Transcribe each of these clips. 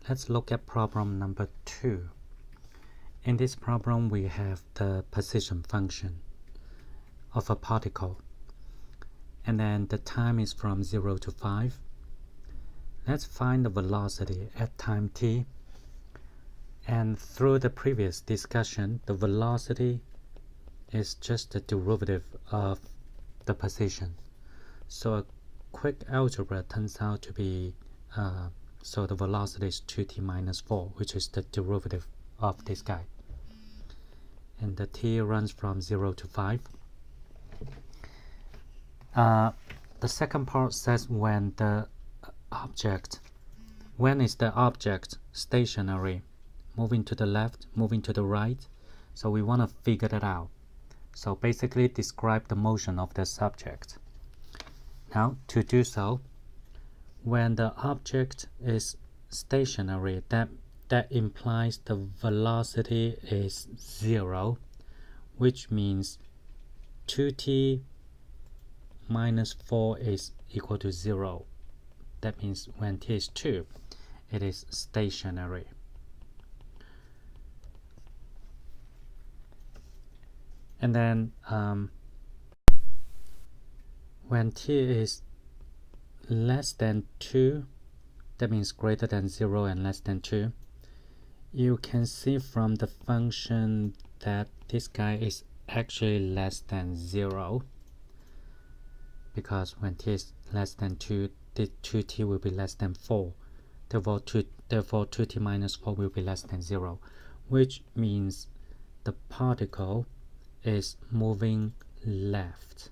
Let's look at problem number 2. In this problem, we have the position function of a particle, and then the time is from 0 to 5. Let's find the velocity at time t. And through the previous discussion, the velocity is just the derivative of the position. So a quick algebra turns out to be so the velocity is 2t minus 4, which is the derivative of this guy. And the t runs from 0 to 5. The second part says when is the object stationary, moving to the left, moving to the right. So we want to figure that out. So basically describe the motion of the subject. Now to do so, when the object is stationary, that implies the velocity is 0, which means 2t minus 4 is equal to 0. That means when t is 2, it is stationary. And then when t is less than 2, that means greater than 0 and less than 2, you can see from the function that this guy is actually less than 0, because when t is less than 2, the 2t will be less than 4. Therefore 2t minus 4 will be less than 0, which means the particle is moving left.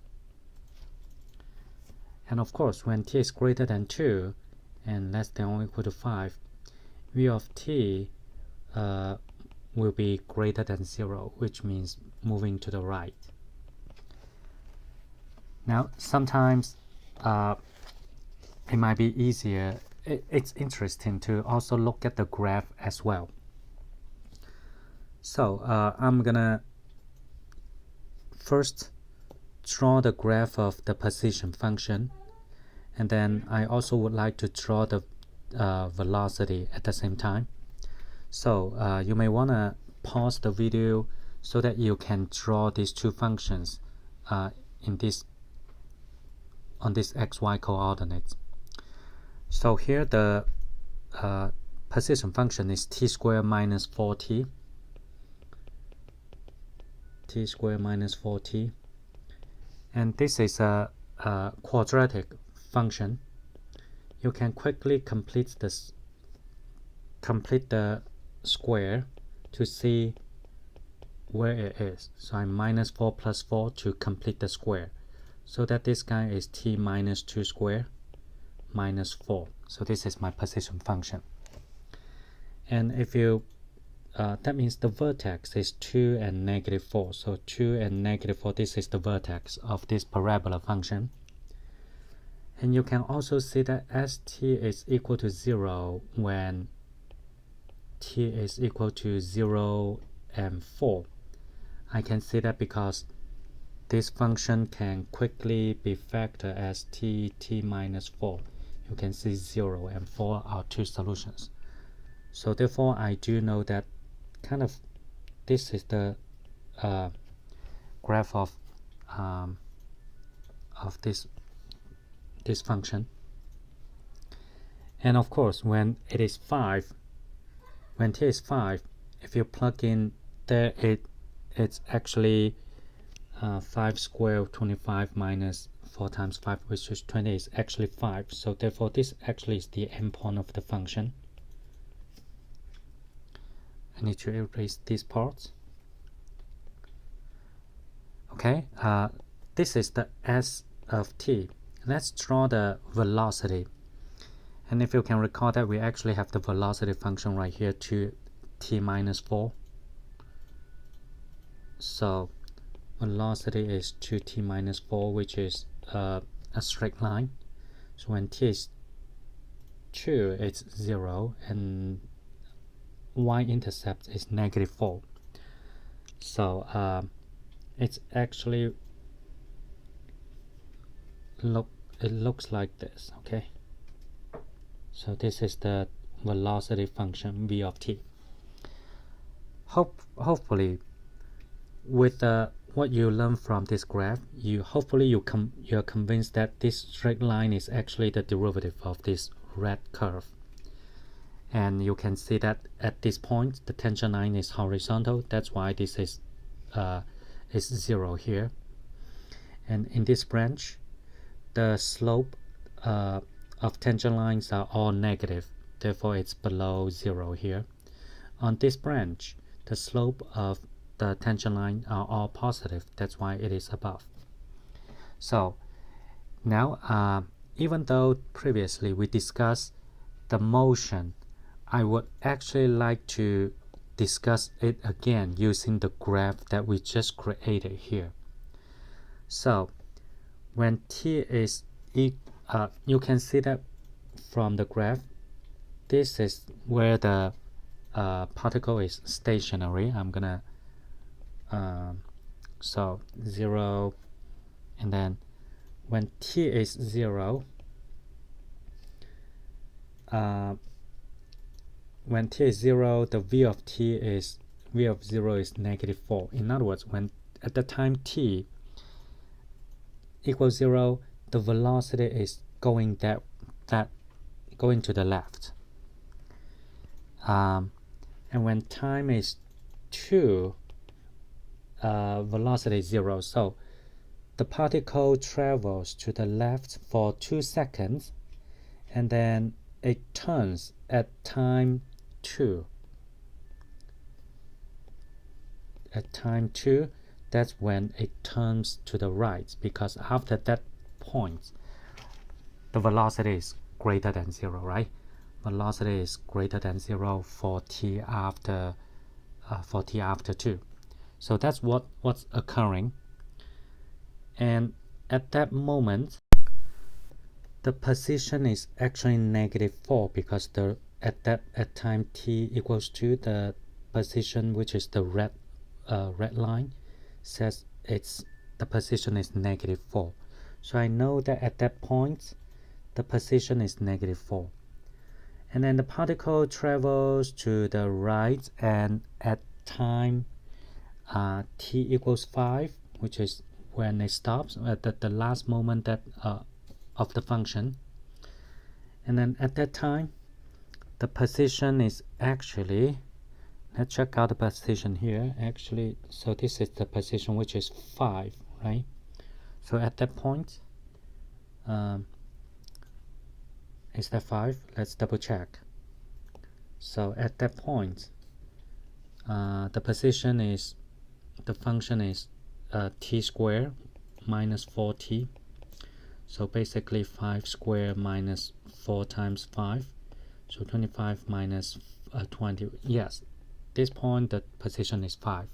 And of course, when t is greater than 2 and less than or equal to 5, v of t will be greater than 0, which means moving to the right. Now, sometimes it might be easier. It's interesting to also look at the graph as well. So I'm gonna first draw the graph of the position function, and then I also would like to draw the velocity at the same time. So you may want to pause the video so that you can draw these two functions on this xy coordinates. So here the position function is t squared minus 4t. t squared minus 4t. And this is a quadratic function. You can quickly complete the square to see where it is. So I'm minus 4 plus 4 to complete the square, so that this guy is t minus 2 squared minus 4. So this is my position function. And if you that means the vertex is 2 and negative 4. So 2 and negative 4, this is the vertex of this parabola function. And you can also see that st is equal to 0 when t is equal to 0 and 4. I can see that because this function can quickly be factored as t minus 4. You can see 0 and 4 are two solutions. So therefore, I do know that kind of this is the graph of this function. And of course, when it is 5, when t is 5, if you plug in there, it's actually 5 squared 25 minus 4 times 5, which is 20, is actually 5. So therefore, this actually is the endpoint of the function. I need to erase these parts. Okay, this is the s of t. Let's draw the velocity. And if you can recall that we actually have the velocity function right here, to t minus 4. So velocity is 2t minus 4, which is a straight line. So when t is 2, it's 0, and y-intercept is negative 4. So it's actually it looks like this. Okay, so this is the velocity function v of t. Hopefully, with what you learn from this graph, you're convinced that this straight line is actually the derivative of this red curve. And you can see that at this point, the tangent line is horizontal. That's why this is 0 here. And in this branch, the slope of tangent lines are all negative. Therefore, it's below 0 here. On this branch, the slope of the tangent line are all positive. That's why it is above. So now, even though previously we discussed the motion, I would actually like to discuss it again using the graph that we just created here. So when t is you can see that from the graph, this is where the particle is stationary. I'm gonna so 0, and then when t is 0, when t is 0, the v of 0 is -4. In other words, when at the time t equals 0, the velocity is going going to the left. And when time is 2, velocity is 0. So the particle travels to the left for 2 seconds, and then it turns at time 2. At time 2, that's when it turns to the right, because after that point, the velocity is greater than 0, right? Velocity is greater than 0 for t after 2. So that's what's occurring. And at that moment, the position is actually -4, because at time t equals 2, the position, which is the red line, says the position is -4. So I know that at that point, the position is -4. And then the particle travels to the right, and at time t equals 5, which is when it stops at the last moment that of the function. And then at that time, the position is actually, let's check out the position here. Actually, so this is the position, which is 5, right? So at that point, is that 5? Let's double check. So at that point, the position is, the function is t squared minus 4t. So basically 5 squared minus 4 times 5. So 25 minus 20. Yes, this point the position is 5.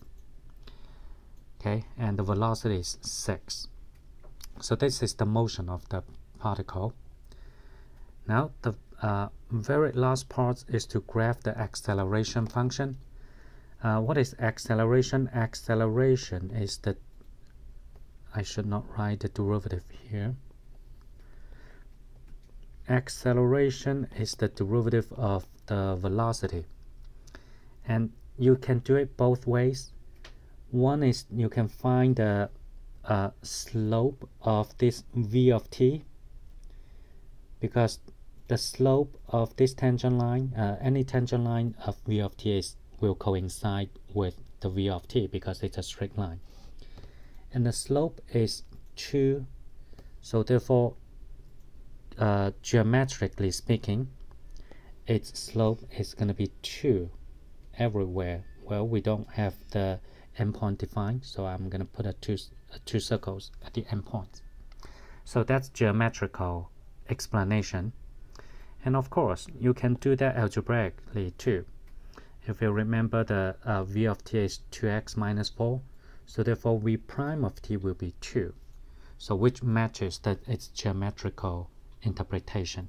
Okay, and the velocity is 6. So this is the motion of the particle. Now the very last part is to graph the acceleration function. What is acceleration? Acceleration is the, I should not write the derivative here. Acceleration is the derivative of the velocity. And you can do it both ways. One is you can find the slope of this v of t, because the slope of this tangent line, any tangent line of v of t will coincide with the v of t because it's a straight line. And the slope is 2, so therefore, geometrically speaking, its slope is going to be 2 everywhere. Well, we don't have the endpoint defined, so I'm going to put two circles at the endpoints. So that's geometrical explanation. And of course, you can do that algebraically too. If you remember, the v of t is 2x minus 4, so therefore v prime of t will be 2. So which matches that its geometrical interpretation.